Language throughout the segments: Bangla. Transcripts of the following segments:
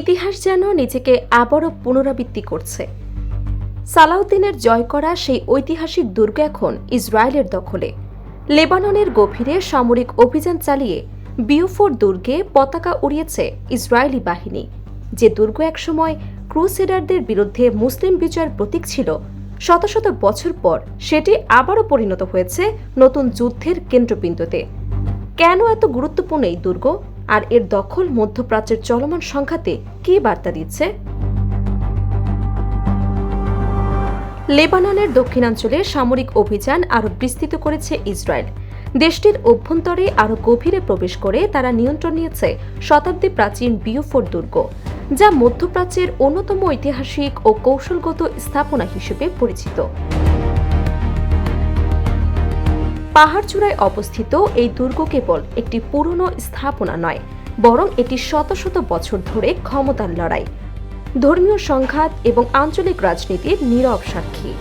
ইতিহাস যেন নিজেকে আবারও পুনরাবৃত্তি করছে। সালাউদ্দিনের জয় করা সেই ঐতিহাসিক দুর্গ এখন ইসরায়েলের দখলে। লেবাননের গভীরে সামরিক অভিযান চালিয়ে বিওফোর দুর্গে পতাকা উড়িয়েছে ইসরায়েলি বাহিনী। যে দুর্গ একসময় ক্রুসেডারদের বিরুদ্ধে মুসলিম বিজয়ের প্রতীক ছিল, শত শত বছর পর সেটি আবারও পরিণত হয়েছে নতুন যুদ্ধের কেন্দ্রবিন্দুতে। কেন এত গুরুত্বপূর্ণ এই দুর্গ, আর এর দখল মধ্যপ্রাচ্যের চলমান সংঘাতে কী বার্তা দিচ্ছে? লেবাননের দক্ষিণাঞ্চলে সামরিক অভিযান আরও বিস্তৃত করেছে ইসরায়েল। দেশটির অভ্যন্তরে আরও গভীরে প্রবেশ করে তারা নিয়ন্ত্রণ নিয়েছে শতাব্দী প্রাচীন বিওফোর দুর্গ, যা মধ্যপ্রাচ্যের অন্যতম ঐতিহাসিক ও কৌশলগত স্থাপনা হিসেবে পরিচিত। পাহাড়চূড়ায় অবস্থিত এই দুর্গ কেবল একটি পুরনো স্থাপনা নয়, বরং এটি শত শত বছর ধরে ক্ষমতার লড়াই, ধর্মীয় সংঘাত এবং আঞ্চলিক রাজনীতির নীরব সাক্ষী।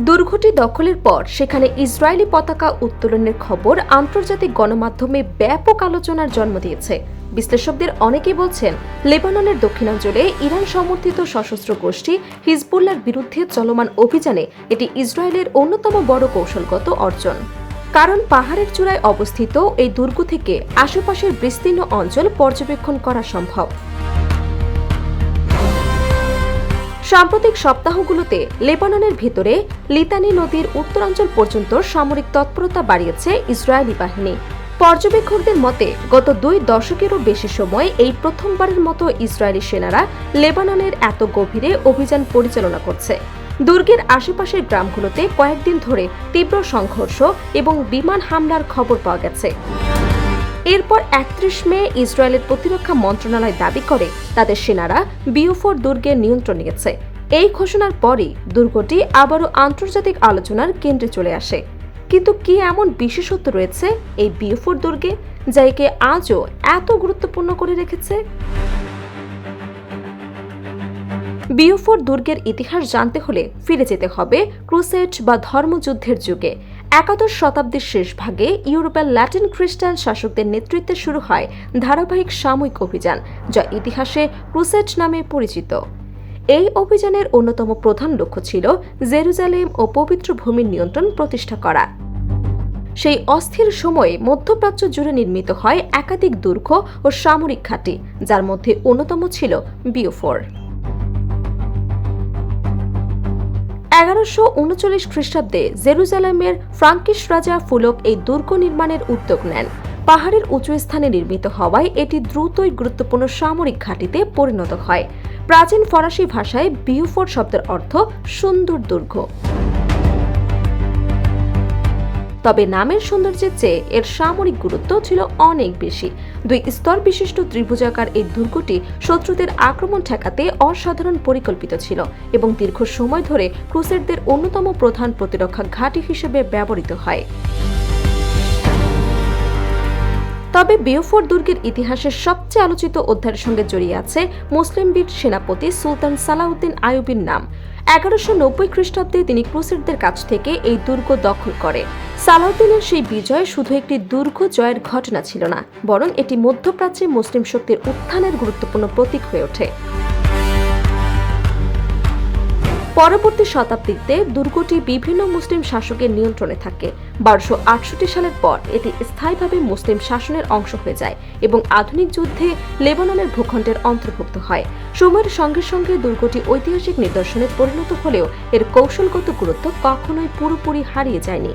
দুর্গটি দখলের পর সেখানে ইসরায়েলি পতাকা উত্তোলনের খবর আন্তর্জাতিক গণমাধ্যমে ব্যাপক আলোচনার জন্ম দিয়েছে। বিশ্লেষকদের অনেকেই বলছেন, লেবাননের দক্ষিণাঞ্চলে ইরান সমর্থিত সশস্ত্র গোষ্ঠী হিজবুল্লাহর বিরুদ্ধে চলমান অভিযানে এটি ইসরায়েলের অন্যতম বড় কৌশলগত অর্জন। কারণ পাহাড়ের চূড়ায় অবস্থিত এই দুর্গ থেকে আশেপাশের বিস্তীর্ণ অঞ্চল পর্যবেক্ষণ করা সম্ভব। সাম্প্রতিক সপ্তাহগুলোতে লেবাননের ভেতরে লিতানি নদীর উত্তরাঞ্চল পর্যন্ত সামরিক তৎপরতা বাড়িয়েছে ইসরায়েলি বাহিনী। পর্যবেক্ষকদের মতে গত 2 দশকেরও বেশি সময় এই প্রথমবারের মতো ইসরায়েলি সেনারা লেবাননের এত গভীরে অভিযান পরিচালনা করছে। দুর্গের আশেপাশের গ্রামগুলোতে কয়েকদিন ধরে তীব্র সংঘর্ষ এবং বিমান হামলার খবর পাওয়া গেছে। এরপর 31 মে ইসরায়েলের প্রতিরক্ষা মন্ত্রণালয় দাবি করে তাদের সেনারা বিওফোর দুর্গের নিয়ন্ত্রণ নিয়েছে। এই ঘোষণার পরই দুর্গটি আবারও আন্তর্জাতিক আলোচনার কেন্দ্রে চলে আসে। কিন্তু কি এমন বিশেষত্ব রয়েছে এই বিওফোর দুর্গে, যা একে আজও এত গুরুত্বপূর্ণ করে রেখেছে? বিওফোর দুর্গের ইতিহাস জানতে হলে ফিরে যেতে হবে ক্রুসেড বা ধর্মযুদ্ধের যুগে। 11 শতাব্দীর শেষ ভাগে ইউরোপের ল্যাটিন খ্রিস্টান শাসকদের নেতৃত্বে শুরু হয় ধারাবাহিক সামরিক অভিযান, যা ইতিহাসে ক্রুসেড নামে পরিচিত। এই অভিযানের অন্যতম প্রধান লক্ষ্য ছিল জেরুজালেম ও পবিত্র ভূমির নিয়ন্ত্রণ প্রতিষ্ঠা করা। সেই অস্থির সময়ে মধ্যপ্রাচ্য জুড়ে নির্মিত হয় একাধিক দুর্গ ও সামরিক ঘাঁটি, যার মধ্যে অন্যতম ছিল বিওফোর। 1139 খ্রিস্টাব্দে জেরুজালেমের ফ্রাঙ্কিশ রাজা ফুলক এই দুর্গ নির্মাণের উদ্যোগ নেন। পাহাড়ের উঁচু স্থানে নির্মিত হওয়ায় এটি দ্রুতই গুরুত্বপূর্ণ সামরিক ঘাঁটিতে পরিণত হয়। প্রাচীন ফরাসি ভাষায় বিওফোর শব্দের অর্থ সুন্দর দুর্গ। তবে নামের সৌন্দর্যের চেয়ে এর সামরিক গুরুত্ব ছিল অনেক বেশি। 2 স্তর বিশিষ্ট ত্রিভুজাকার এই দুর্গটি শত্রুদের আক্রমণ ঠেকাতে অসাধারণ পরিকল্পিত ছিল এবং দীর্ঘ সময় ধরে ক্রুসেডদের অন্যতম প্রধান প্রতিরক্ষা ঘাঁটি হিসেবে ব্যবহৃত হয়। তবে বিওফোর দুর্গের ইতিহাসের সবচেয়ে আলোচিত অধ্যায়ের সঙ্গে জড়িয়ে আছে মুসলিম বীর সেনাপতি সুলতান সালাউদ্দিন আইয়ুবীর নাম। 1190 খ্রিস্টাব্দে তিনি ক্রুসেডদের কাছ থেকে এই দুর্গ দখল করে। সালাউদ্দিনের সেই বিজয় শুধু একটি দুর্গ জয়ের ঘটনা ছিল না, বরং এটি মধ্যপ্রাচ্যে মুসলিম শক্তির উত্থানের গুরুত্বপূর্ণ প্রতীক হয়ে ওঠে। পরবর্তী শতাব্দীতে দুর্গটি বিভিন্ন মুসলিম শাসকের নিয়ন্ত্রণে থাকে। 1268 সালের পর এটি স্থায়ীভাবে মুসলিম শাসনের অংশ হয়ে যায় এবং আধুনিক যুদ্ধে লেবাননের ভূখণ্ডের অন্তর্ভুক্ত হয়। সময়ের সঙ্গে সঙ্গে দুর্গটি ঐতিহাসিক নিদর্শনে পরিণত হলেও এর কৌশলগত গুরুত্ব কখনোই পুরোপুরি হারিয়ে যায়নি।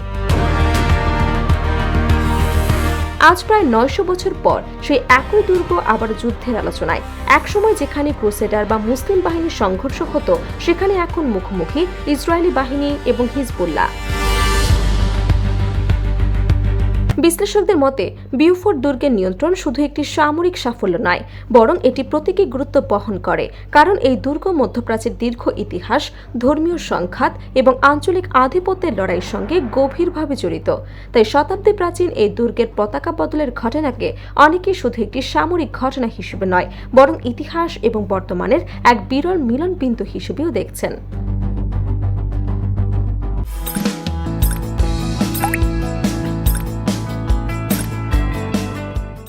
আজ প্রায় 900 বছর পর সেই একই দুর্গ আবার যুদ্ধের আলোচনায়। একসময় যেখানে ক্রুসেডার বা মুসলিম বাহিনীর সংঘর্ষ হতো, সেখানে এখন মুখোমুখি ইসরায়েলি বাহিনী এবং হিজবুল্লাহ। বিশ্লেষকদের মতে বিওফোর দুর্গের নিয়ন্ত্রণ শুধু একটি সামরিক সাফল্য নয়, বরং এটি প্রতীকী গুরুত্ব বহন করে। কারণ এই দুর্গ মধ্যপ্রাচ্যের দীর্ঘ ইতিহাস, ধর্মীয় সংঘাত এবং আঞ্চলিক আধিপত্যের লড়াইয়ের সঙ্গে গভীরভাবে জড়িত। তাই শতাব্দী প্রাচীন এই দুর্গের পতাকা বদলের ঘটনাকে অনেকেই শুধু একটি সামরিক ঘটনা হিসেবে নয়, বরং ইতিহাস এবং বর্তমানের এক বিরল মিলন বিন্দু হিসেবেও দেখছেন।